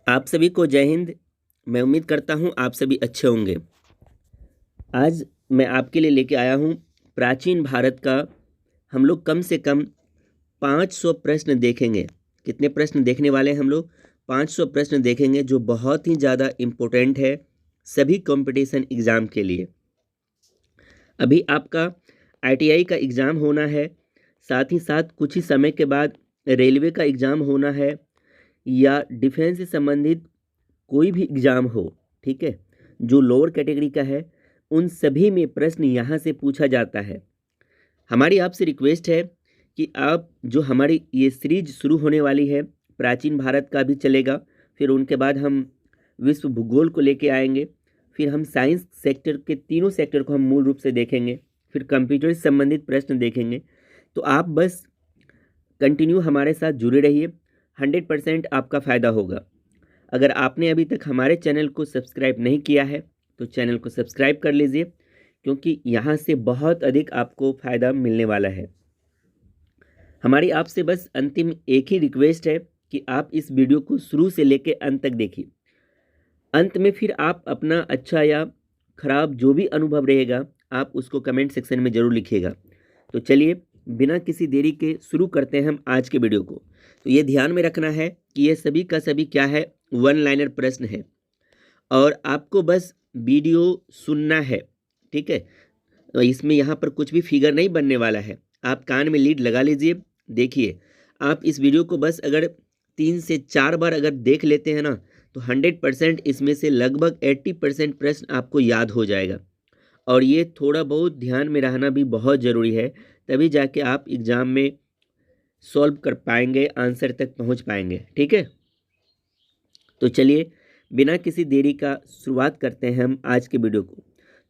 आप सभी को जय हिंद। मैं उम्मीद करता हूँ आप सभी अच्छे होंगे। आज मैं आपके लिए लेके आया हूँ प्राचीन भारत का। हम लोग कम से कम 500 प्रश्न देखेंगे। कितने प्रश्न देखने वाले हैं हम लोग? 500 प्रश्न देखेंगे जो बहुत ही ज़्यादा इम्पोर्टेंट है सभी कंपटीशन एग्ज़ाम के लिए। अभी आपका ITI का एग्ज़ाम होना है, साथ ही साथ कुछ ही समय के बाद रेलवे का एग्ज़ाम होना है या डिफेंस से संबंधित कोई भी एग्ज़ाम हो, ठीक है, जो लोअर कैटेगरी का है, उन सभी में प्रश्न यहाँ से पूछा जाता है। हमारी आपसे रिक्वेस्ट है कि आप जो हमारी ये सीरीज शुरू होने वाली है, प्राचीन भारत का भी चलेगा, फिर उनके बाद हम विश्व भूगोल को लेके आएंगे, फिर हम साइंस सेक्टर के तीनों सेक्टर को हम मूल रूप से देखेंगे, फिर कंप्यूटर से संबंधित प्रश्न देखेंगे। तो आप बस कंटिन्यू हमारे साथ जुड़े रहिए, 100% आपका फ़ायदा होगा। अगर आपने अभी तक हमारे चैनल को सब्सक्राइब नहीं किया है तो चैनल को सब्सक्राइब कर लीजिए, क्योंकि यहाँ से बहुत अधिक आपको फ़ायदा मिलने वाला है। हमारी आपसे बस अंतिम एक ही रिक्वेस्ट है कि आप इस वीडियो को शुरू से लेकर अंत तक देखिए। अंत में फिर आप अपना अच्छा या खराब जो भी अनुभव रहेगा आप उसको कमेंट सेक्शन में ज़रूर लिखिएगा। तो चलिए बिना किसी देरी के शुरू करते हैं हम आज के वीडियो को। तो ये ध्यान में रखना है कि ये सभी का सभी क्या है, वन लाइनर प्रश्न है और आपको बस वीडियो सुनना है, ठीक है। तो इसमें यहाँ पर कुछ भी फिगर नहीं बनने वाला है। आप कान में लीड लगा लीजिए, देखिए। आप इस वीडियो को बस अगर 3 से 4 बार अगर देख लेते हैं ना, तो 100% इसमें से लगभग 80% प्रश्न आपको याद हो जाएगा। और ये थोड़ा बहुत ध्यान में रहना भी बहुत ज़रूरी है, तभी जाके आप एग्ज़ाम में सॉल्व कर पाएंगे, आंसर तक पहुंच पाएंगे, ठीक है। तो चलिए बिना किसी देरी का शुरुआत करते हैं हम आज के वीडियो को।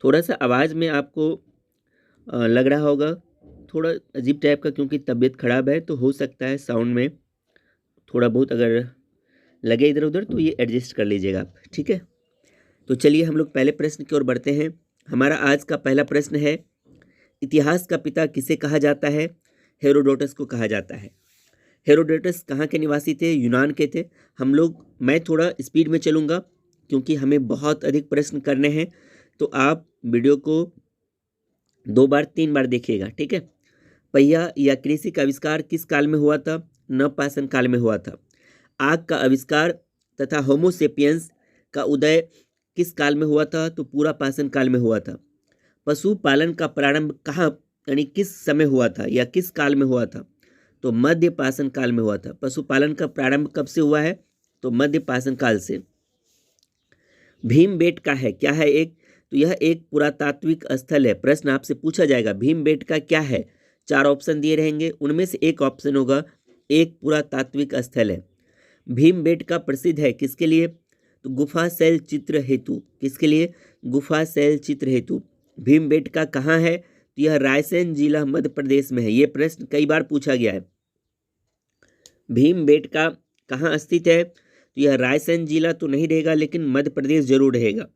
थोड़ा सा आवाज़ में आपको लग रहा होगा थोड़ा अजीब टाइप का, क्योंकि तबीयत ख़राब है, तो हो सकता है साउंड में थोड़ा बहुत अगर लगे इधर उधर तो ये एडजस्ट कर लीजिएगा आप, ठीक है। तो चलिए हम लोग पहले प्रश्न की ओर बढ़ते हैं। हमारा आज का पहला प्रश्न है, इतिहास का पिता किसे कहा जाता है? हेरोडोटस को कहा जाता है। हेरोडोटस कहाँ के निवासी थे? यूनान के थे। मैं थोड़ा स्पीड में चलूँगा क्योंकि हमें बहुत अधिक प्रश्न करने हैं, तो आप वीडियो को 2 बार 3 बार देखिएगा, ठीक है। पहिया या कृषि का आविष्कार किस काल में हुआ था? नवपाषाण काल में हुआ था। आग का आविष्कार तथा होमोसेपियंस का उदय किस काल में हुआ था? तो पूरा पाषाण काल में हुआ था। पशुपालन का प्रारंभ कहाँ यानी किस समय हुआ था या किस काल में हुआ था? तो मध्य पाषाण काल में हुआ था। पशुपालन का प्रारंभ कब से हुआ है? तो मध्य पाषाण काल से। भीमबेटका है क्या है? तो यह एक पुरातात्विक स्थल है। प्रश्न आपसे पूछा जाएगा भीमबेटका क्या है? 4 ऑप्शन दिए रहेंगे, उनमें से एक ऑप्शन होगा एक पुरातात्विक स्थल है। भीमबेटका प्रसिद्ध है किसके लिए? तो गुफा शैल चित्र हेतु। किसके लिए? गुफा शैल चित्र हेतु। भीमबेटका कहाँ है? तो यह रायसेन जिला मध्य प्रदेश में है। यह प्रश्न कई बार पूछा गया है। भीमबेटका कहाँ स्थित है? तो यह रायसेन जिला तो नहीं रहेगा, लेकिन मध्य प्रदेश जरूर रहेगा।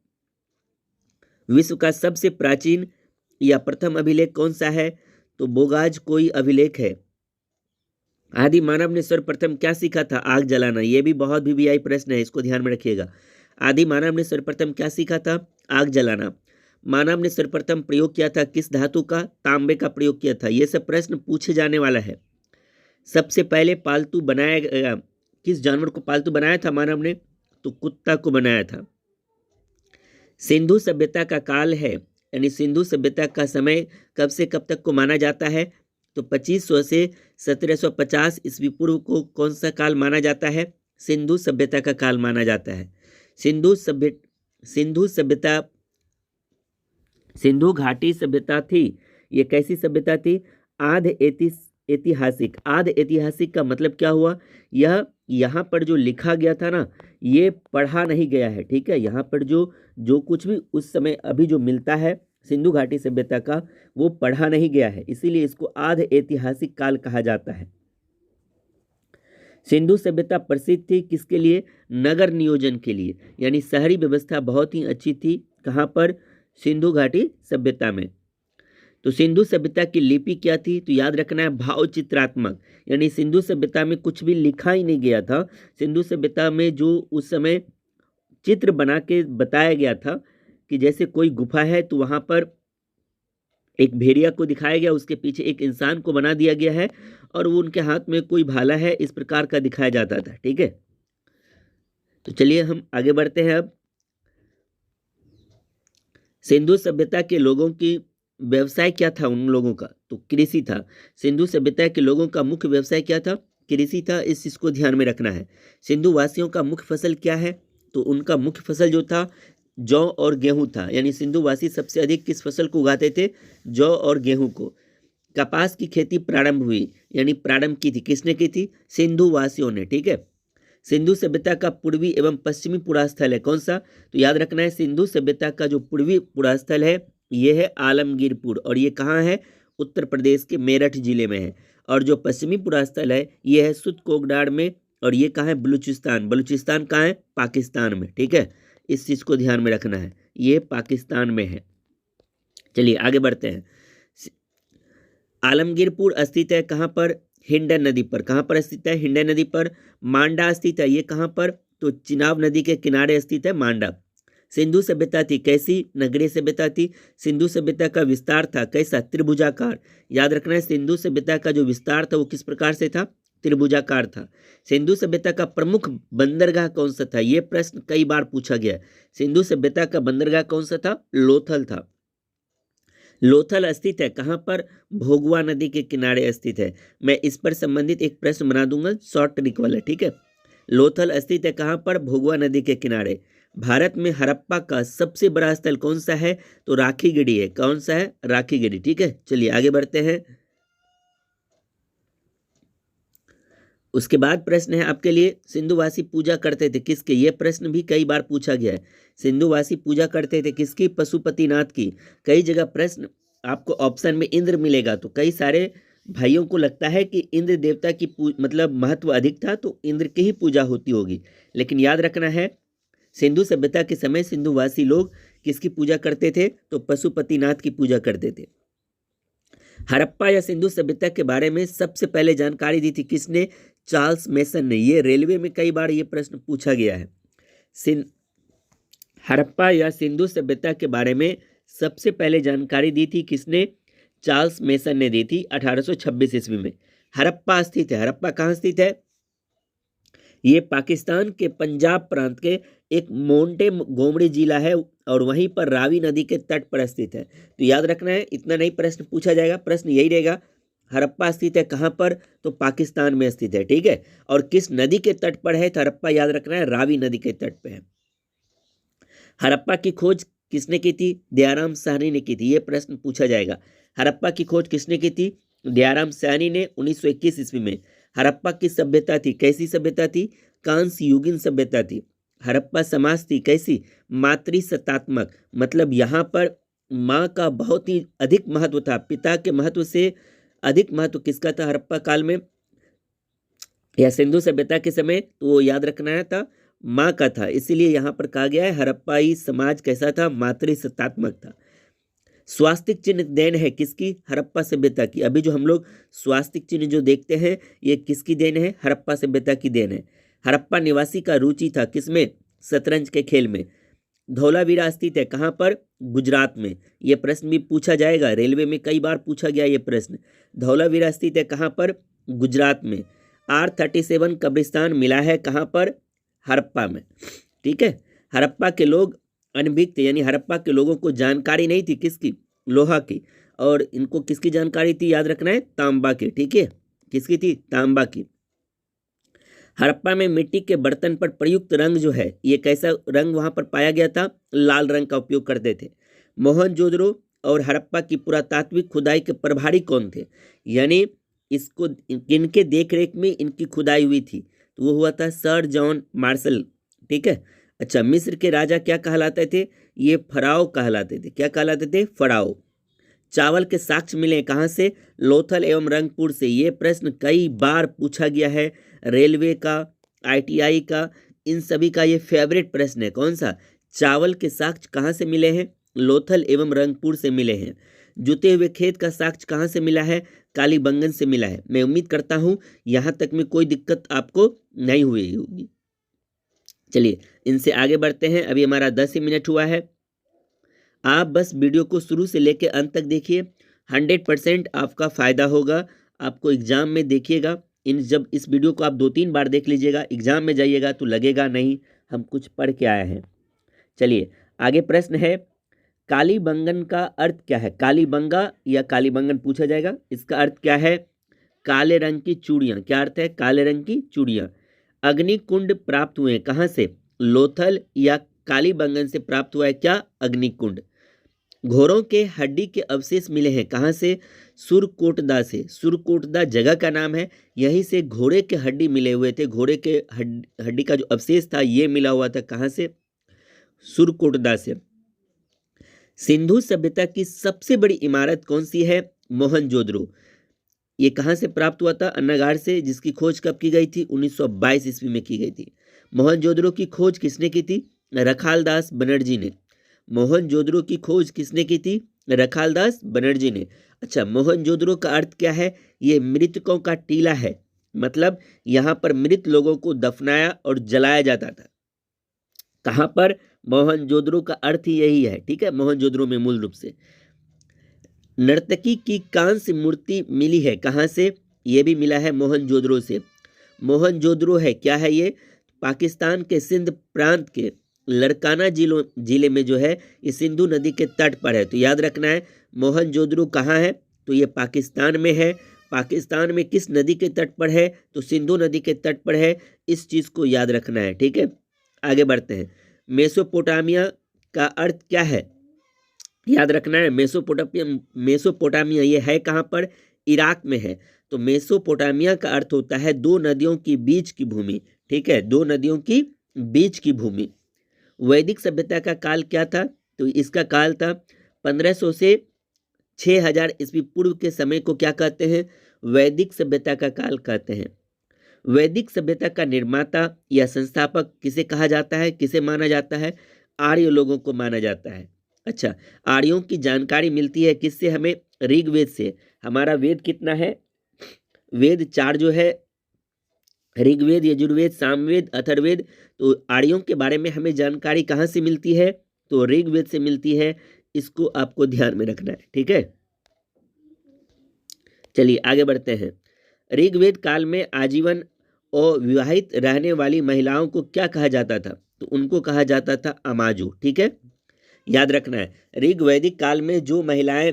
विश्व का सबसे प्राचीन या प्रथम अभिलेख कौन सा है? तो बोगाज कोई अभिलेख है। आदि मानव ने सर्वप्रथम क्या सीखा था? आग जलाना। यह भी बहुत VVI प्रश्न है, इसको ध्यान में रखिएगा। आदि मानव ने सर्वप्रथम क्या सीखा था? आग जलाना। मानव ने सर्वप्रथम प्रयोग किया था किस धातु का? तांबे का प्रयोग किया था। यह सब प्रश्न पूछे जाने वाला है। सबसे पहले पालतू बनाया गया किस जानवर को पालतू बनाया था मानव ने? तो कुत्ता को बनाया था। सिंधु सभ्यता का काल है यानी सिंधु सभ्यता का समय कब से कब तक को माना जाता है? तो 2500 से 1750 ईस्वी पूर्व को कौन सा काल माना जाता है? सिंधु सभ्यता का काल माना जाता है। सिंधु सभ्यता सिंधु घाटी सभ्यता थी। ये कैसी सभ्यता थी? ऐतिहासिक। आध ऐतिहासिक का मतलब क्या हुआ? यह यहाँ पर जो लिखा गया था ना, ये पढ़ा नहीं गया है, ठीक है। यहाँ पर जो कुछ भी उस समय अभी जो मिलता है सिंधु घाटी सभ्यता का, वो पढ़ा नहीं गया है, इसीलिए इसको आध ऐतिहासिक काल कहा जाता है। सिंधु सभ्यता प्रसिद्ध थी किसके लिए? नगर नियोजन के लिए, यानी शहरी व्यवस्था बहुत ही अच्छी थी। कहाँ पर? सिंधु घाटी सभ्यता में। तो सिंधु सभ्यता की लिपि क्या थी? तो याद रखना है भावचित्रात्मक, यानी सिंधु सभ्यता में कुछ भी लिखा ही नहीं गया था। सिंधु सभ्यता में जो उस समय चित्र बना के बताया गया था कि जैसे कोई गुफा है तो वहां पर एक भेड़िया को दिखाया गया, उसके पीछे एक इंसान को बना दिया गया है और वो उनके हाथ में कोई भाला है, इस प्रकार का दिखाया जाता था। ठीक है, तो चलिए हम आगे बढ़ते हैं। अब सिंधु सभ्यता के लोगों की व्यवसाय क्या था? उन लोगों का तो कृषि था। सिंधु सभ्यता के लोगों का मुख्य व्यवसाय क्या था? कृषि था। इस चीज को ध्यान में रखना है। सिंधु वासियों का मुख्य फसल क्या है? तो उनका मुख्य फसल जो था जौ और गेहूं था, यानी सिंधु वासी सबसे अधिक किस फसल को उगाते थे? जौ और गेहूं को। कपास की खेती प्रारंभ हुई, यानी प्रारंभ की थी किसने की थी? सिंधु वासियों ने। ठीक है, सिंधु सभ्यता का पूर्वी एवं पश्चिमी पुरास्थल है कौन सा? तो याद रखना है सिंधु सभ्यता का जो पूर्वी पुरास्थल है यह है आलमगीरपुर, और ये कहाँ है? उत्तर प्रदेश के मेरठ जिले में है। और जो पश्चिमी पुरास्थल है यह है सुत कोकडाड़ में, और ये कहाँ है? बलूचिस्तान। बलूचिस्तान कहाँ है? पाकिस्तान में। ठीक है, इस चीज को ध्यान में रखना है, ये पाकिस्तान में है। चलिए आगे बढ़ते हैं। आलमगीरपुर स्थित है कहाँ पर? हिंडन नदी पर। कहाँ पर स्थित है? हिंडन नदी पर। मांडा स्थित है, ये कहाँ पर? तो चिनाब नदी के किनारे स्थित है मांडा। सिंधु सभ्यता थी कैसी? नगरीय सभ्यता थी। सिंधु सभ्यता का विस्तार था कैसा? त्रिभुजाकार। याद रखना है सिंधु सभ्यता का जो विस्तार था वो किस प्रकार से था? त्रिभुजाकार था। सिंधु सभ्यता का प्रमुख बंदरगाह कौन सा था? यह प्रश्न कई बार पूछा गया। सिंधु सभ्यता का बंदरगाह कौन सा था? लोथल था। लोथल स्थित है कहाँ पर? भोगवा नदी के किनारे स्थित है। मैं इस पर संबंधित एक प्रश्न बना दूंगा, शॉर्ट ट्रिक वाला। ठीक है, लोथल स्थित है कहाँ पर? भोगवा नदी के किनारे। भारत में हड़प्पा का सबसे बड़ा स्थल कौन सा है? तो राखीगढ़ी है। कौन सा है? राखीगढ़ी। ठीक है, चलिए आगे बढ़ते हैं। उसके बाद प्रश्न है आपके लिए, सिंधुवासी पूजा करते थे किसके? यह प्रश्न भी कई बार पूछा गया है। सिंधुवासी पूजा करते थे किसकी? पशुपतिनाथ की। कई जगह प्रश्न आपको ऑप्शन में इंद्र मिलेगा, तो कई सारे भाइयों को लगता है कि इंद्र देवता की मतलब महत्व अधिक था, तो इंद्र की ही पूजा होती होगी। लेकिन याद रखना है सिंधु सभ्यता के समय सिंधुवासी लोग किसकी पूजा करते थे? तो पशुपतिनाथ की पूजा करते थे। हड़प्पा या सिंधु सभ्यता के बारे में सबसे पहले जानकारी दी थी किसने? चार्ल्स मेसन ने। ये रेलवे में कई बार ये प्रश्न पूछा गया है। हड़प्पा या सिंधु सभ्यता के बारे में सबसे पहले जानकारी दी थी किसने? चार्ल्स मेसन ने दी थी 1826 ईस्वी में। हड़प्पा स्थित है। हड़प्पा कहाँ स्थित है? ये पाकिस्तान के पंजाब प्रांत के एक मोंटे गोमड़ी जिला है, और वहीं पर रावी नदी के तट पर स्थित है। तो याद रखना है, इतना नहीं प्रश्न पूछा जाएगा, प्रश्न यही रहेगा हड़प्पा स्थित है कहाँ पर? तो पाकिस्तान में स्थित है। ठीक है, और किस नदी के तट पर है? तो हड़प्पा याद रखना है रावी नदी के तट पर है। हड़प्पा की खोज किसने की थी? दयाराम साहनी ने की थी। यह प्रश्न पूछा जाएगा। हड़प्पा की खोज किसने की थी? दयाराम साहनी ने 1921 ईस्वी में। हड़प्पा की सभ्यता थी कैसी सभ्यता थी? कांस्य युगीन सभ्यता थी। हड़प्पा समाज थी कैसी? मातृसत्तात्मक, मतलब यहाँ पर माँ का बहुत ही अधिक महत्व था, पिता के महत्व से अधिक महत्व किसका था हड़प्पा काल में या सिंधु सभ्यता के समय? तो वो याद रखना है था माँ का था, इसीलिए यहाँ पर कहा गया है हड़प्पाई समाज कैसा था? मातृसत्तात्मक था। स्वास्तिक चिन्ह देन है किसकी? हड़प्पा सभ्यता की। अभी जो हम लोग स्वास्तिक चिन्ह जो देखते हैं ये किसकी देन है? हड़प्पा सभ्यता की देन है। हड़प्पा निवासी का रुचि था किसमें? शतरंज के खेल में। धौलावीरा स्थित है कहाँ पर? गुजरात में। यह प्रश्न भी पूछा जाएगा, रेलवे में कई बार पूछा गया ये प्रश्न। धौलावीरा स्थित है कहाँ पर? गुजरात में। R37 कब्रिस्तान मिला है कहाँ पर? हड़प्पा में। ठीक है, हड़प्पा के लोग अनभिज्ञ थे, यानी हड़प्पा के लोगों को जानकारी नहीं थी किसकी? लोहा की। और इनको किसकी जानकारी थी? याद रखना है तांबा की। ठीक है, किसकी थी? तांबा की। हड़प्पा में मिट्टी के बर्तन पर प्रयुक्त रंग जो है ये कैसा रंग वहां पर पाया गया था? लाल रंग का उपयोग करते थे। मोहनजोदड़ो और हड़प्पा की पुरातात्विक खुदाई के प्रभारी कौन थे? यानी इसको इनके देखरेख में इनकी खुदाई हुई थी, तो वो हुआ था सर जॉन मार्शल। ठीक है, अच्छा, मिस्र के राजा क्या कहलाते थे? ये फराओ कहलाते थे। क्या कहलाते थे? फराओ। चावल के साक्ष्य मिले कहाँ से? लोथल एवं रंगपुर से। ये प्रश्न कई बार पूछा गया है, रेलवे का, ITI का, इन सभी का ये फेवरेट प्रश्न है। कौन सा? चावल के साक्ष्य कहाँ से मिले हैं? लोथल एवं रंगपुर से मिले हैं। जुते हुए खेत का साक्ष्य कहाँ से मिला है? कालीबंगन से मिला है। मैं उम्मीद करता हूं यहां तक में कोई दिक्कत आपको नहीं हुई होगी। चलिए इनसे आगे बढ़ते हैं। अभी हमारा 10 ही मिनट हुआ है। आप बस वीडियो को शुरू से लेकर अंत तक देखिए, 100% आपका फायदा होगा। आपको एग्जाम में देखिएगा, जब इस वीडियो को आप 2-3 बार देख लीजिएगा, एग्जाम में जाइएगा तो लगेगा नहीं हम कुछ पढ़ के आए हैं। चलिए आगे प्रश्न है, कालीबंगन का अर्थ क्या है? कालीबंगा या कालीबंगन पूछा जाएगा। इसका अर्थ क्या है? काले रंग की चूड़ियां। क्या अर्थ है? काले रंग की चूड़ियां। अग्निकुंड प्राप्त हुए कहां से? लोथल या कालीबंगन से प्राप्त हुआ है क्या? अग्निकुंड। घोड़ों के हड्डी के अवशेष मिले हैं कहां से? सुरकोटदा से। सुरकोटदा जगह का नाम है, यहीं से घोड़े के हड्डी मिले हुए थे। घोड़े के हड्डी का जो अवशेष था ये मिला हुआ था कहां से? सुरकोटदा से। सिंधु सभ्यता की सबसे बड़ी इमारत कौन सी है? मोहनजोदड़ो। ये कहां से प्राप्त हुआ था? अन्नागार से, जिसकी खोज कब की गई थी? 1922 ईस्वी में की गई थी। मोहनजोदड़ो की खोज किसने की थी? रखालदास बनर्जी ने। मोहनजोदड़ो की खोज किसने की थी? रखालदास बनर्जी ने। अच्छा, मोहनजोदड़ो का अर्थ क्या है? ये मृतकों का टीला है, मतलब यहां पर मृत लोगों को दफनाया और जलाया जाता था। कहां पर? मोहनजोदड़ो का अर्थ ही यही है, ठीक है, मोहनजोदड़ो में मूल रूप से। नर्तकी की कांस्य मूर्ति मिली है कहां से? यह भी मिला है मोहनजोदड़ो से। मोहनजोदड़ो है क्या है ये? पाकिस्तान के सिंध प्रांत के लड़काना जिले में जो है, ये सिंधु नदी के तट पर है। तो याद रखना है मोहनजोदड़ो कहाँ है? तो ये पाकिस्तान में है। पाकिस्तान में किस नदी के तट पर है? तो सिंधु नदी के तट पर है। इस चीज को याद रखना है, ठीक है। आगे बढ़ते हैं। मेसोपोटामिया का अर्थ क्या है? याद रखना है मेसोपोटामिया ये है कहां पर? इराक में है। तो मेसोपोटामिया का अर्थ होता है दो नदियों के बीच की भूमि, ठीक है, दो नदियों की बीच की भूमि। वैदिक सभ्यता का काल क्या था? तो इसका काल था 1500 से 6000 ईस्वी पूर्व के समय को क्या कहते हैं? वैदिक सभ्यता का काल कहते हैं। वैदिक सभ्यता का निर्माता या संस्थापक किसे कहा जाता है? किसे माना जाता है? आर्य लोगों को माना जाता है। अच्छा, आर्यों की जानकारी मिलती है किससे हमें? ऋग्वेद से। हमारा वेद कितना है? वेद 4 जो है, ऋग्वेद, यजुर्वेद, सामवेद, अथर्ववेद। तो आर्यों के बारे में हमें जानकारी कहाँ से मिलती है? तो ऋग्वेद से मिलती है। इसको आपको ध्यान में रखना है, ठीक है। चलिए आगे बढ़ते हैं। ऋग्वेद काल में आजीवन अविवाहित रहने वाली महिलाओं को क्या कहा जाता था? तो उनको कहा जाता था अमाजू, ठीक है, याद रखना है। ऋग्वैदिक काल में जो महिलाएं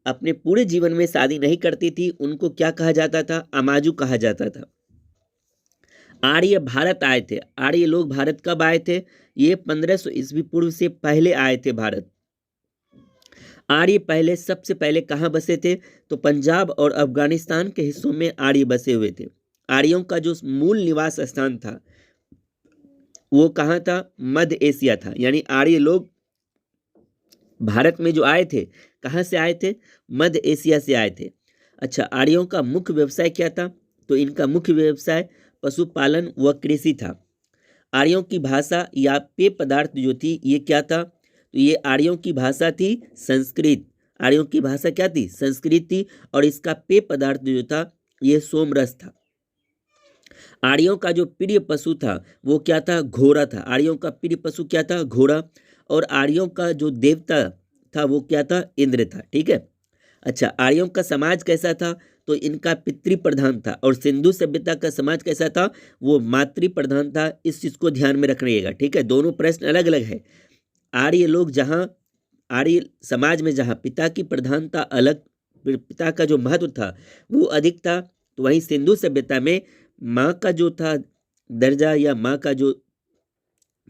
अपने पूरे जीवन में शादी नहीं करती थी उनको क्या कहा जाता था? अमाजू कहा जाता था। आर्य भारत आए थे। आर्य लोग भारत कब आए थे? ये 1500 ईस्वी पूर्व से पहले आए थे भारत। आर्य पहले सबसे पहले कहाँ बसे थे? तो पंजाब और अफगानिस्तान के हिस्सों में आर्य बसे हुए थे। आर्यों का जो मूल निवास स्थान था वो कहाँ था? मध्य एशिया था। यानी आर्य लोग भारत में जो आए थे, कहाँ से आए थे? मध्य एशिया से आए थे। अच्छा, आर्यों का मुख्य व्यवसाय क्या था? तो इनका मुख्य व्यवसाय पशुपालन व कृषि था। आर्यों की भाषा या पेय पदार्थ जो थी ये क्या था? तो ये आर्यों की भाषा थी संस्कृत। आर्यों की भाषा क्या थी? संस्कृत थी। और इसका पेय पदार्थ जो था ये सोमरस था। आर्यों का जो प्रिय पशु था वो क्या था? घोड़ा था। आर्यों का प्रिय पशु क्या था? घोड़ा। और आर्यों का जो देवता था वो क्या था? इंद्र था, ठीक है। अच्छा, आर्यों का समाज कैसा था? तो इनका पितृ प्रधान था। और सिंधु सभ्यता का समाज कैसा था? वो मातृ प्रधान था। इस चीज को ध्यान में रखिएगा, ठीक है। दोनों प्रश्न अलग अलग है। आर्य लोग जहाँ, आर्य समाज में जहाँ पिता की प्रधानता अलग, पिता का जो महत्व था वो अधिक था, तो वहीं सिंधु सभ्यता में माँ का जो था दर्जा या माँ का जो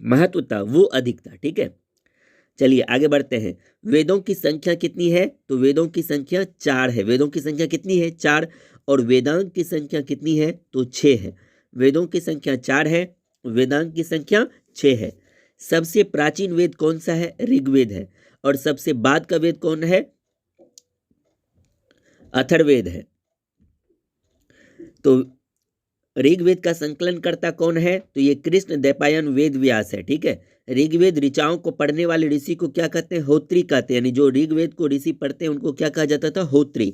महत्व था वो अधिक था, ठीक है। चलिए आगे बढ़ते हैं। वेदों की संख्या कितनी है? तो वेदों की संख्या 4 है। वेदों की संख्या कितनी है? 4। और वेदांग की संख्या कितनी है? तो 6 है। वेदों की संख्या 4 है, वेदांग की संख्या 6 है। सबसे प्राचीन वेद कौन सा है? ऋग्वेद है। और सबसे बाद का वेद कौन है? अथर्ववेद है। तो ऋग्वेद का संकलनकर्ता कौन है? तो ये कृष्ण द्वैपायन वेद व्यास है। ठीक है, ऋग्वेद ऋचाओं को पढ़ने वाले ऋषि को क्या कहते हैं? होत्री कहते हैं। यानी जो ऋग्वेद को ऋषि पढ़ते हैं उनको क्या कहा जाता था? होत्री।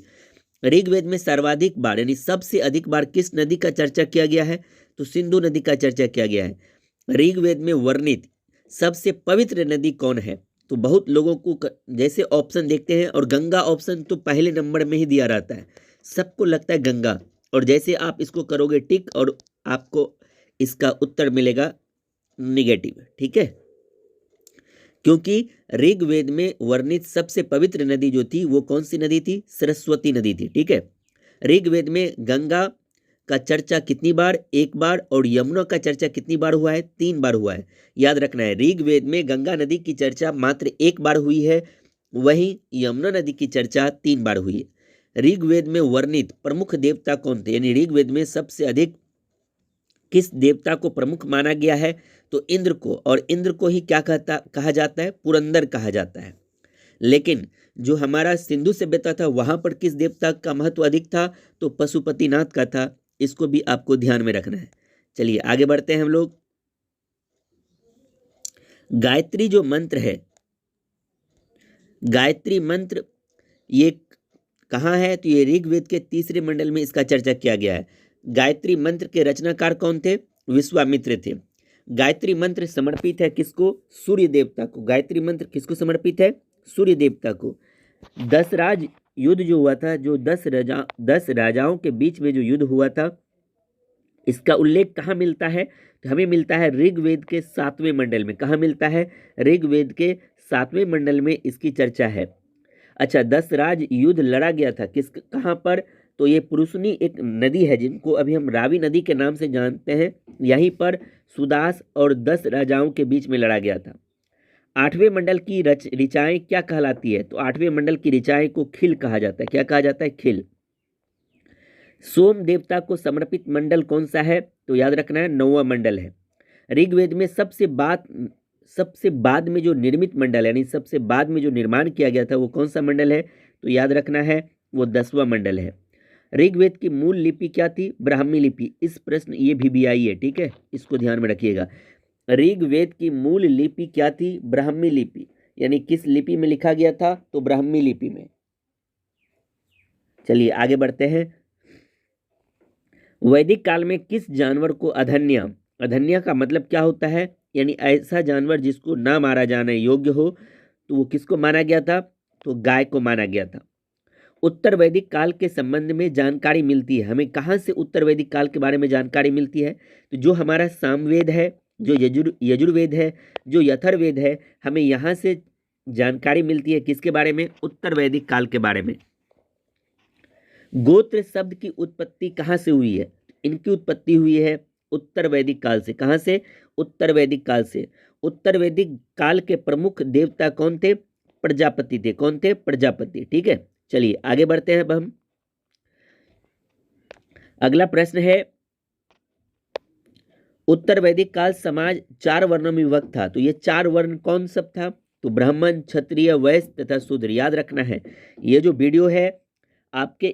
ऋग्वेद में सर्वाधिक बार यानी सबसे अधिक बार किस नदी का चर्चा किया गया है? तो सिंधु नदी का चर्चा किया गया है। ऋग्वेद में वर्णित सबसे पवित्र नदी कौन है? तो बहुत लोगों को जैसे ऑप्शन देखते हैं और गंगा ऑप्शन तो पहले नंबर में ही दिया रहता है, सबको लगता है गंगा, और जैसे आप इसको करोगे टिक और आपको इसका उत्तर मिलेगा निगेटिव। ठीक है, क्योंकि ऋग्वेद में वर्णित सबसे पवित्र नदी जो थी वो कौन सी नदी थी? सरस्वती नदी थी। ठीक है, ऋग्वेद में गंगा का चर्चा कितनी बार? एक बार। और यमुना का चर्चा कितनी बार हुआ है? 3 बार हुआ है। याद रखना है, ऋग्वेद में गंगा नदी की चर्चा मात्र 1 बार हुई है, वहीं यमुना नदी की चर्चा 3 बार हुई है। ऋग्वेद में वर्णित प्रमुख देवता कौन थे? यानी ऋग्वेद में सबसे अधिक किस देवता को प्रमुख माना गया है? तो इंद्र को, और इंद्र को ही क्या कहा जाता है? पुरंदर कहा जाता है। लेकिन जो हमारा सिंधु सभ्यता था वहां पर किस देवता का महत्व अधिक था? तो पशुपतिनाथ का था। इसको भी आपको ध्यान में रखना है। चलिए आगे बढ़ते हैं हम लोग। गायत्री जो मंत्र है, गायत्री मंत्र ये कहाँ है? तो ये ऋग्वेद के 3रे मंडल में इसका चर्चा किया गया है। गायत्री मंत्र के रचनाकार कौन थे? विश्वामित्र थे। गायत्री मंत्र समर्पित है किसको? सूर्य देवता को। गायत्री मंत्र किसको समर्पित है? सूर्य देवता को। 10 राज युद्ध जो हुआ था, जो 10 राजाओं के बीच में जो युद्ध हुआ था, इसका उल्लेख कहाँ मिलता है? तो हमें मिलता है ऋग्वेद के 7वें मंडल में। कहाँ मिलता है? ऋग्वेद के 7वें मंडल में इसकी चर्चा है। अच्छा, 10 राज युद्ध लड़ा गया था कहाँ पर? तो ये पुरुषनी एक नदी है जिनको अभी हम रावी नदी के नाम से जानते हैं। यहीं पर सुदास और 10 राजाओं के बीच में लड़ा गया था। 8वें मंडल की ऋचाएं क्या कहलाती है? तो 8वें मंडल की ऋचाएं को खिल कहा जाता है। क्या कहा जाता है? खिल। सोम देवता को समर्पित मंडल कौन सा है? तो याद रखना है 9वां मंडल है। ऋग्वेद में सबसे बाद में जो निर्मित मंडल है, यानी सबसे बाद में जो निर्माण किया गया था, वो कौन सा मंडल है? तो याद रखना है वो 10वां मंडल है। ऋग्वेद की मूल लिपि क्या थी? ब्राह्मी लिपि। इस प्रश्न ये भी आई है। ठीक है, इसको ध्यान में रखिएगा। ऋग्वेद की मूल लिपि क्या थी? ब्राह्मी लिपि। यानी किस लिपि में लिखा गया था? तो ब्राह्मी लिपि में। चलिए आगे बढ़ते हैं। वैदिक काल में किस जानवर को अधन्या का मतलब क्या होता है? यानी ऐसा जानवर जिसको ना मारा जाने योग्य हो, तो वो किसको माना गया था? तो गाय को माना गया था। उत्तर वैदिक काल के संबंध में जानकारी मिलती है हमें कहाँ से? उत्तर वैदिक काल के बारे में जानकारी मिलती है तो जो हमारा सामवेद है, जो यजुर्वेद है, जो यथर्वेद है, हमें यहाँ से जानकारी मिलती है किसके बारे में? उत्तर वैदिक काल के बारे में। गोत्र शब्द की उत्पत्ति कहाँ से हुई है? इनकी उत्पत्ति हुई है उत्तर वैदिक काल से। कहाँ से? उत्तर वैदिक काल से। उत्तर वैदिक काल के प्रमुख देवता कौन थे? प्रजापति थे। कौन थे? प्रजापति। ठीक है, चलिए आगे बढ़ते हैं। अब हम अगला प्रश्न है, उत्तर वैदिक काल समाज 4 वर्णों में विभक्त था, तो ये 4 वर्ण कौन सब था? तो ब्राह्मण, क्षत्रिय, वैश्य तथा शूद्र। याद रखना है, ये जो वीडियो है आपके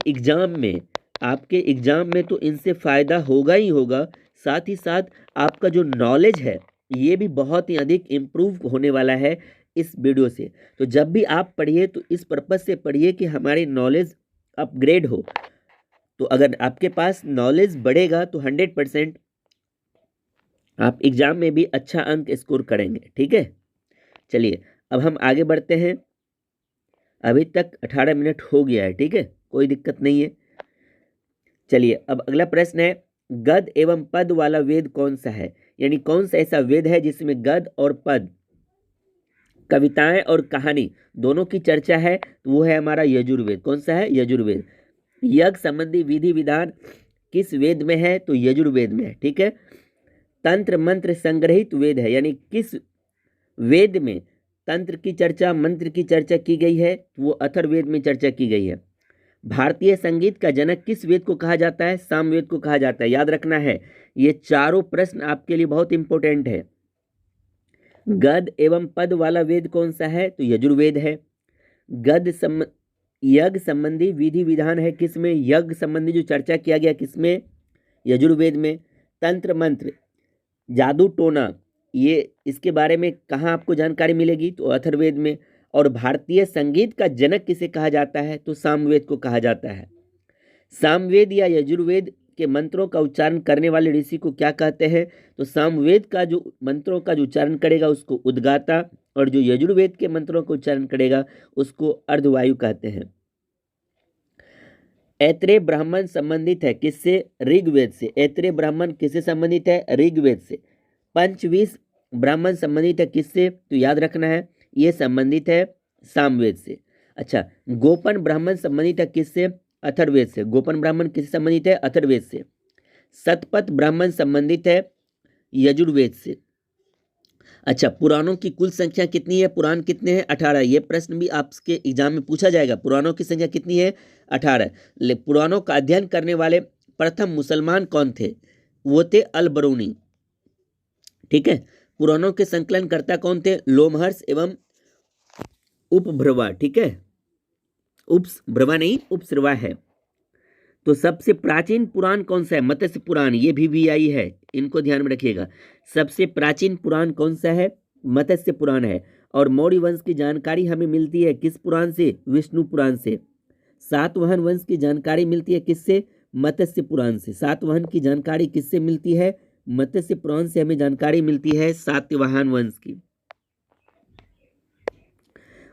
एग्जाम में तो इनसे फायदा होगा ही होगा, साथ ही साथ आपका जो नॉलेज है ये भी बहुत ही अधिक इम्प्रूव होने वाला है इस वीडियो से। तो जब भी आप पढ़िए तो इस पर्पज से पढ़िए कि हमारी नॉलेज अपग्रेड हो। तो अगर आपके पास नॉलेज बढ़ेगा तो 100% आप एग्जाम में भी अच्छा अंक स्कोर करेंगे। ठीक है, चलिए अब हम आगे बढ़ते हैं। अभी तक 18 मिनट हो गया है। ठीक है, कोई दिक्कत नहीं है। चलिए अब अगला प्रश्न है, गद एवं पद वाला वेद कौन सा है? यानी कौन सा ऐसा वेद है जिसमें गद और पद, कविताएं और कहानी दोनों की चर्चा है? तो वो है हमारा यजुर्वेद। कौन सा है? यजुर्वेद। यज्ञ संबंधी विधि विधान किस वेद में है? तो यजुर्वेद में है। ठीक है, तंत्र मंत्र संग्रहित वेद है, यानी किस वेद में तंत्र की चर्चा, मंत्र की चर्चा की गई है? वो अथर्ववेद में चर्चा की गई है। भारतीय संगीत का जनक किस वेद को कहा जाता है? सामवेद को कहा जाता है। याद रखना है, ये चारों प्रश्न आपके लिए बहुत इंपॉर्टेंट है। गद एवं पद वाला वेद कौन सा है? तो यजुर्वेद है। यज्ञ संबंधी विधि विधान है किसमें? यज्ञ संबंधी जो चर्चा किया गया किसमें? यजुर्वेद में। तंत्र मंत्र, जादू टोना, ये इसके बारे में कहाँ आपको जानकारी मिलेगी? तो अथर्ववेद में। और भारतीय संगीत का जनक किसे कहा जाता है? तो सामवेद को कहा जाता है। सामवेद या यजुर्वेद के मंत्रों का उच्चारण करने वाले ऋषि को क्या कहते हैं? तो सामवेद का जो मंत्रों का जो उच्चारण करेगा उसको उद्गाता, और जो यजुर्वेद के मंत्रों का उच्चारण करेगा उसको अर्धवायु कहते हैं। ऐत्रेय ब्राह्मण संबंधित है किससे? ऋग्वेद से। ऐत्रेय ब्राह्मण किससे संबंधित है? ऋग्वेद से। पंचवीस ब्राह्मण संबंधित है किससे? तो याद रखना है, ये संबंधित है सामवेद से। अच्छा, गोपन ब्राह्मण संबंधित है किससे? अथर्ववेद से। गोपन ब्राह्मण किससे संबंधित है? अथर्ववेद से। शतपथ ब्राह्मण संबंधित है यजुर्वेद से। अच्छा, पुराणों की कुल संख्या कितनी है? पुराण कितने हैं? 18। ये प्रश्न भी आपके एग्जाम में पूछा जाएगा। पुराणों की संख्या कितनी है? 18। पुराणों का अध्ययन करने वाले प्रथम मुसलमान कौन थे? वो थे अल बरूनी। ठीक है। पुराणों के संकलनकर्ता कौन थे? लोमहर्ष एवं उपभ्रवा। ठीक है, उपभ्रवा नहीं, उपश्रवा है। तो सबसे प्राचीन पुराण कौन सा है? मत्स्य पुराण। ये भी आई है, इनको ध्यान में रखिएगा। सबसे प्राचीन पुराण कौन सा है? मत्स्य पुराण है। और मौर्य वंश की जानकारी हमें मिलती है किस पुराण से? विष्णु पुराण से। सातवाहन वंश की जानकारी मिलती है किससे? मत्स्य पुराण से। सातवाहन की जानकारी किससे मिलती है? मत्स्य पुराण से हमें जानकारी मिलती है सातवाहन वंश की।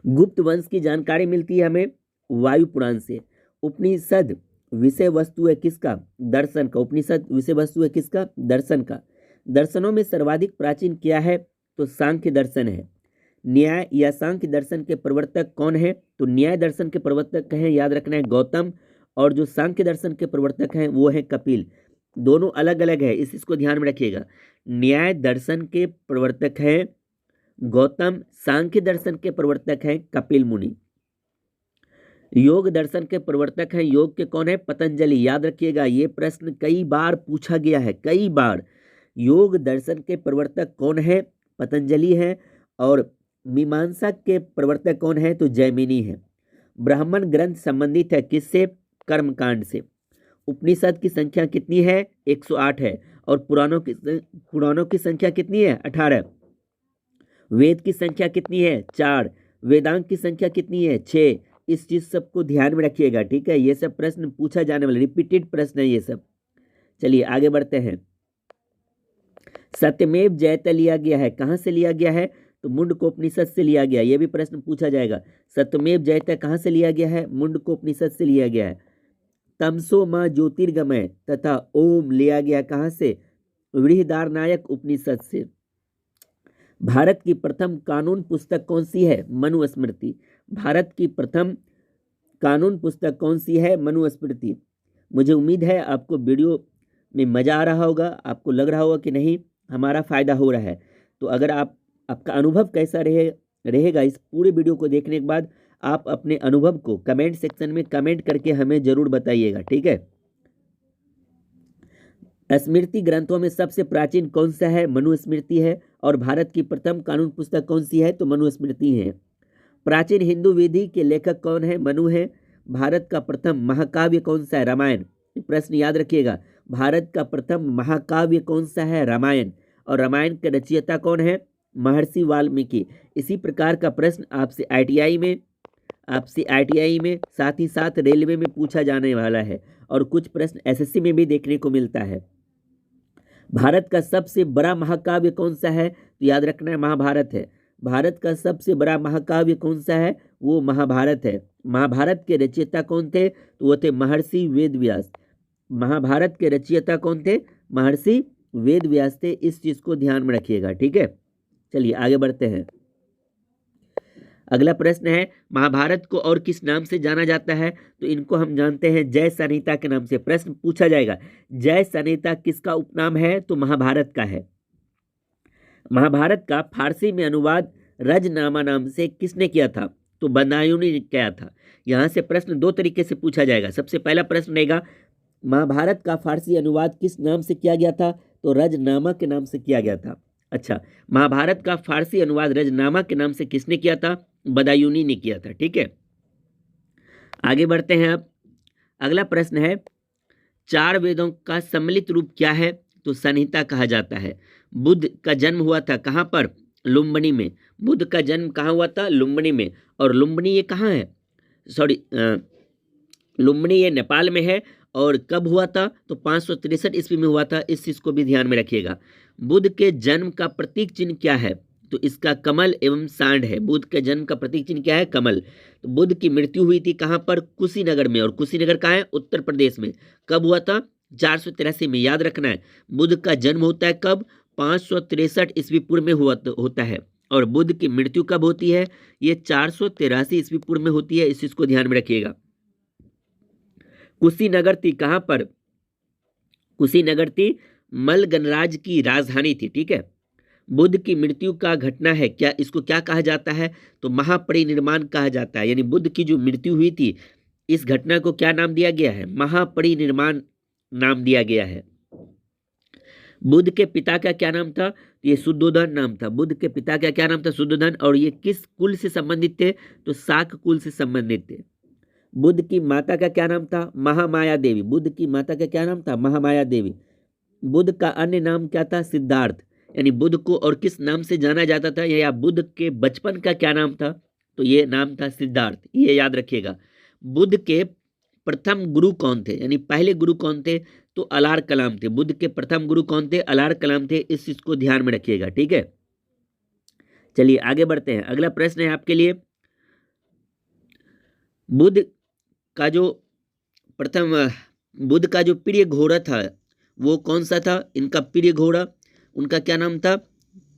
गुप्त वंश की जानकारी मिलती है हमें वायु पुराण से। उपनिषद विषय वस्तु है किसका? दर्शन का। उपनिषद विषय वस्तु है किसका? दर्शन का। दर्शनों में सर्वाधिक प्राचीन क्या है? तो सांख्य दर्शन है। न्याय या सांख्य दर्शन के प्रवर्तक कौन है? तो न्याय दर्शन के प्रवर्तक हैं, याद रखना है, गौतम। और जो सांख्य दर्शन के प्रवर्तक हैं वो है कपिल। दोनों अलग अलग है, इसको ध्यान में रखिएगा। न्याय दर्शन के प्रवर्तक हैं गौतम, सांख्य दर्शन के प्रवर्तक हैं कपिल मुनि। योग दर्शन के प्रवर्तक हैं, योग के कौन है? पतंजलि। याद रखिएगा, ये प्रश्न कई बार पूछा गया है, कई बार। योग दर्शन के प्रवर्तक कौन है? पतंजलि है। और मीमांसा के प्रवर्तक कौन है? तो जैमिनी है। ब्राह्मण ग्रंथ संबंधित है किससे? कर्मकांड से। उपनिषद की संख्या कितनी है? 108 है। और पुराणों की संख्या कितनी है? 18। वेद की संख्या कितनी है? 4। वेदांत की संख्या कितनी है? 6। इस चीज सबको ध्यान में रखिएगा, ठीक है। ये सब प्रश्न पूछा जाने वाले रिपीटेड प्रश्न है ये सब। चलिए आगे बढ़ते हैं। सत्यमेव जयते लिया गया है, कहां से लिया गया है? तो मुंडकोपनिषद से लिया गया। यह भी प्रश्न पूछा जाएगा। सत्यमेव जयते कहां से लिया गया है? मुंडकोपनिषद से लिया गया है। तमसो मां ज्योतिर्गमय तथा ओम लिया गया कहां से? बृहदारण्यक उपनिषद से। भारत की प्रथम कानून पुस्तक कौन सी है? मनुस्मृति। भारत की प्रथम कानून पुस्तक कौन सी है? मनुस्मृति। मुझे उम्मीद है आपको वीडियो में मज़ा आ रहा होगा, आपको लग रहा होगा कि नहीं हमारा फ़ायदा हो रहा है। तो अगर आपका अनुभव कैसा रहेगा इस पूरे वीडियो को देखने के बाद, आप अपने अनुभव को कमेंट सेक्शन में कमेंट करके हमें ज़रूर बताइएगा, ठीक है। स्मृति ग्रंथों में सबसे प्राचीन कौन सा है? मनुस्मृति है। और भारत की प्रथम कानून पुस्तक कौन सी है? तो मनुस्मृति है। प्राचीन हिंदू विधि के लेखक कौन है? मनु है। भारत का प्रथम महाकाव्य कौन सा है? रामायण। प्रश्न याद रखिएगा, भारत का प्रथम महाकाव्य कौन सा है? रामायण। और रामायण के रचयिता कौन है? महर्षि वाल्मीकि। इसी प्रकार का प्रश्न आपसे आईटीआई में साथ ही साथ रेलवे में पूछा जाने वाला है, और कुछ प्रश्न एसएससी में भी देखने को मिलता है। भारत का सबसे बड़ा महाकाव्य कौन सा है? तो याद रखना है महाभारत है। भारत का सबसे बड़ा महाकाव्य कौन सा है? वो महाभारत है। महाभारत के रचयिता कौन थे? तो वो थे महर्षि वेदव्यास। महाभारत के रचयिता कौन थे? महर्षि वेदव्यास थे। इस चीज को ध्यान में रखिएगा, ठीक है। चलिए आगे बढ़ते हैं। अगला प्रश्न है, महाभारत को और किस नाम से जाना जाता है? तो इनको हम जानते हैं जय संहिता के नाम से। प्रश्न पूछा जाएगा, जय संहिता किसका उपनाम है? तो महाभारत का है। महाभारत का फारसी में अनुवाद रजनामा नाम से किसने किया था? तो बदायूनी ने किया था। यहाँ से प्रश्न दो तरीके से पूछा जाएगा। सबसे पहला प्रश्न रहेगा, महाभारत का फारसी अनुवाद किस नाम से किया गया था? तो रजनामा के नाम से किया गया था। अच्छा, महाभारत का फारसी अनुवाद रजनामा के नाम से किसने किया था? बदायूनी ने किया था, ठीक है। आगे बढ़ते हैं अब। अगला प्रश्न है, 4 वेदों का सम्मिलित रूप क्या है? तो संहिता कहा जाता है। बुद्ध का जन्म हुआ था कहाँ पर? लुम्बिनी में। बुद्ध का जन्म कहाँ हुआ था? लुम्बिनी में। और लुम्बिनी ये कहाँ है? सॉरी, लुम्बिनी ये नेपाल में है। और कब हुआ था? तो 563 ईस्वी में हुआ था। इस चीज को भी ध्यान में रखिएगा। बुद्ध के जन्म का प्रतीक चिन्ह क्या है? तो इसका कमल एवं सांड है। बुद्ध के जन्म का प्रतीक चिन्ह क्या है? कमल। तो बुद्ध की मृत्यु हुई थी कहाँ पर? कुशीनगर में। और कुशीनगर कहाँ है? उत्तर प्रदेश में। कब हुआ था? 483 में। याद रखना है, बुद्ध का जन्म होता है कब? 563 ईस्वी पूर्व में होता है। और बुद्ध की मृत्यु कब होती है? ये 483 ईस्वी पूर्व में होती है। इस चीज को ध्यान में रखिएगा। कुशीनगर थी कहां पर? कुशीनगर थी मल गणराज्य की राजधानी थी। ठीक है। बुद्ध की मृत्यु का घटना है क्या? इसको क्या कहा जाता है? तो महापरिनिर्वाण कहा जाता है। यानी बुद्ध की जो मृत्यु हुई थी, इस घटना को क्या नाम दिया गया है? महापरिनिर्वाण नाम दिया गया है। बुद्ध के पिता का क्या नाम था? ये शुद्धोधन नाम था। बुद्ध के पिता का क्या नाम था? शुद्धोधन। और ये किस कुल से संबंधित थे? तो शाक कुल से संबंधित थे। बुद्ध की माता का क्या नाम था? महामाया देवी। बुद्ध की माता का क्या नाम था? महामाया देवी। बुद्ध का अन्य नाम क्या था? सिद्धार्थ। यानी बुद्ध को और किस नाम से जाना जाता था, या बुद्ध के बचपन का क्या नाम था? तो ये नाम था सिद्धार्थ। ये याद रखिएगा। बुद्ध के प्रथम गुरु कौन थे? यानी पहले गुरु कौन थे? तो अलार कलाम थे। बुद्ध के प्रथम गुरु कौन थे? अलार कलाम थे। इस चीज को ध्यान में रखिएगा। ठीक है, चलिए आगे बढ़ते हैं। अगला प्रश्न है आपके लिए, बुद्ध का जो प्रिय घोड़ा था वो कौन सा था? इनका प्रिय घोड़ा, उनका क्या नाम था?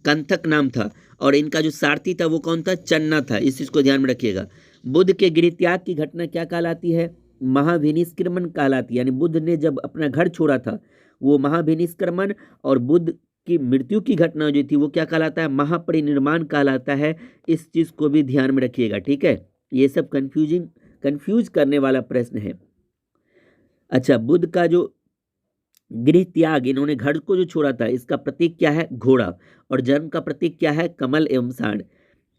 कंथक नाम था। और इनका जो सारथी था वो कौन था? चन्ना था। इस चीज को ध्यान में रखिएगा। बुद्ध के गृह त्याग की घटना क्या कहलाती है? महाभिनिष्क्रमण कहलाती है। यानी बुद्ध ने जब अपना घर छोड़ा था वो महाभिनिष्क्रमण। और बुद्ध की मृत्यु की घटना जो थी वो क्या कहलाता है? महापरिनिर्वाण कहलाता है। इस चीज को भी ध्यान में रखिएगा। ठीक है, ये सब कंफ्यूज करने वाला प्रश्न है। अच्छा, बुद्ध का जो गृह त्याग, इन्होंने घर को जो छोड़ा था, इसका प्रतीक क्या है? घोड़ा। और जन्म का प्रतीक क्या है? कमल एवं सांड।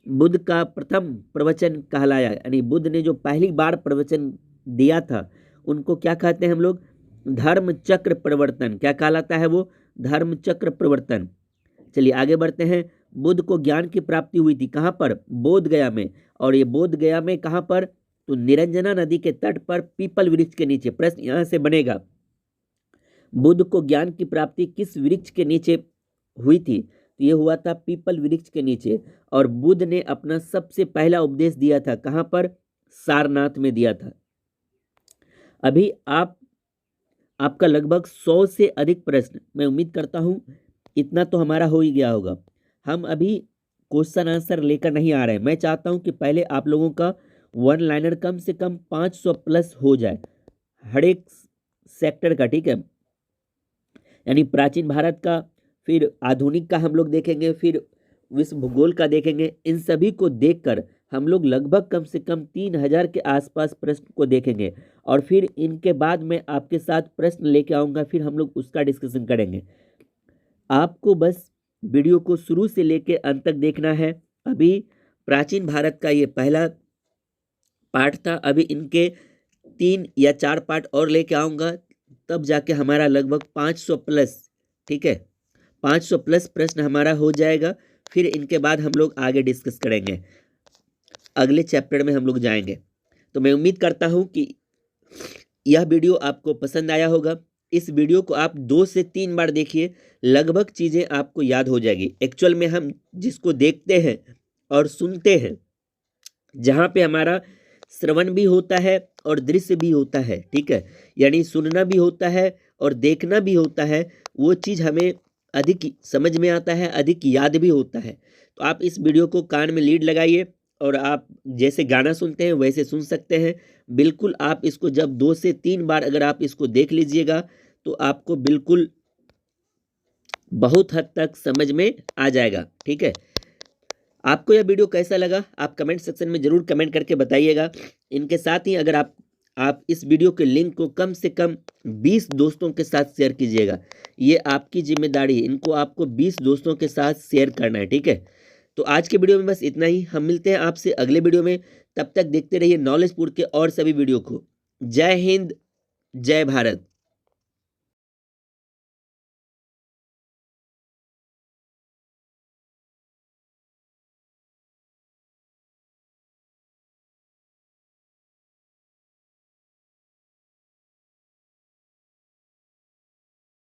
बुद्ध का प्रथम प्रवचन कहलाया, यानी बुद्ध ने जो पहली बार प्रवचन दिया था उनको क्या कहते हैं हम लोग? धर्म चक्र प्रवर्तन। क्या कहलाता है वो? धर्म चक्र प्रवर्तन। चलिए आगे बढ़ते हैं। बुद्ध को ज्ञान की प्राप्ति हुई थी कहाँ पर? बोध गया में। और ये बोध गया में कहाँ पर? तो निरंजना नदी के तट पर पीपल वृक्ष के नीचे। प्रश्न यहां से बनेगा, बुद्ध को ज्ञान की प्राप्ति किस वृक्ष के नीचे हुई थी? तो ये हुआ था पीपल वृक्ष के नीचे। और बुद्ध ने अपना सबसे पहला उपदेश दिया था कहां पर? सारनाथ में दिया था। अभी आपका लगभग 100 से अधिक प्रश्न, मैं उम्मीद करता हूं इतना तो हमारा हो ही गया होगा। हम अभी क्वेश्चन आंसर लेकर नहीं आ रहे हैं। मैं चाहता हूं कि पहले आप लोगों का वन लाइनर कम से कम 500 प्लस हो जाए हर एक सेक्टर का। ठीक है, यानी प्राचीन भारत का, फिर आधुनिक का हम लोग देखेंगे, फिर विश्व भूगोल का देखेंगे। इन सभी को देखकर हम लोग लगभग कम से कम 3000 के आसपास प्रश्न को देखेंगे। और फिर इनके बाद मैं आपके साथ प्रश्न लेके आऊँगा, फिर हम लोग उसका डिस्कशन करेंगे। आपको बस वीडियो को शुरू से लेके अंत तक देखना है। अभी प्राचीन भारत का ये पहला पार्ट था। अभी इनके 3 या 4 पार्ट और लेके आऊँगा, तब जाके हमारा लगभग 500 प्लस, ठीक है, 500 प्लस प्रश्न हमारा हो जाएगा। फिर इनके बाद हम लोग आगे डिस्कस करेंगे, अगले चैप्टर में हम लोग जाएंगे। तो मैं उम्मीद करता हूं कि यह वीडियो आपको पसंद आया होगा। इस वीडियो को आप 2 से 3 बार देखिए, लगभग चीज़ें आपको याद हो जाएगी। एक्चुअल में हम जिसको देखते हैं और सुनते हैं, जहाँ पे हमारा श्रवण भी होता है और दृश्य भी होता है, ठीक है, यानी सुनना भी होता है और देखना भी होता है, वो चीज़ हमें अधिक समझ में आता है, अधिक याद भी होता है। तो आप इस वीडियो को कान में लीड लगाइए और आप जैसे गाना सुनते हैं वैसे सुन सकते हैं। बिल्कुल आप इसको जब 2 से 3 बार अगर आप इसको देख लीजिएगा तो आपको बिल्कुल बहुत हद तक समझ में आ जाएगा। ठीक है, आपको यह वीडियो कैसा लगा आप कमेंट सेक्शन में जरूर कमेंट करके बताइएगा। इनके साथ ही अगर आप इस वीडियो के लिंक को कम से कम 20 दोस्तों के साथ शेयर कीजिएगा। ये आपकी जिम्मेदारी है, इनको आपको 20 दोस्तों के साथ शेयर करना है। ठीक है, तो आज के वीडियो में बस इतना ही। हम मिलते हैं आपसे अगले वीडियो में, तब तक देखते रहिए नॉलेजपुर के और सभी वीडियो को। जय हिंद, जय भारत।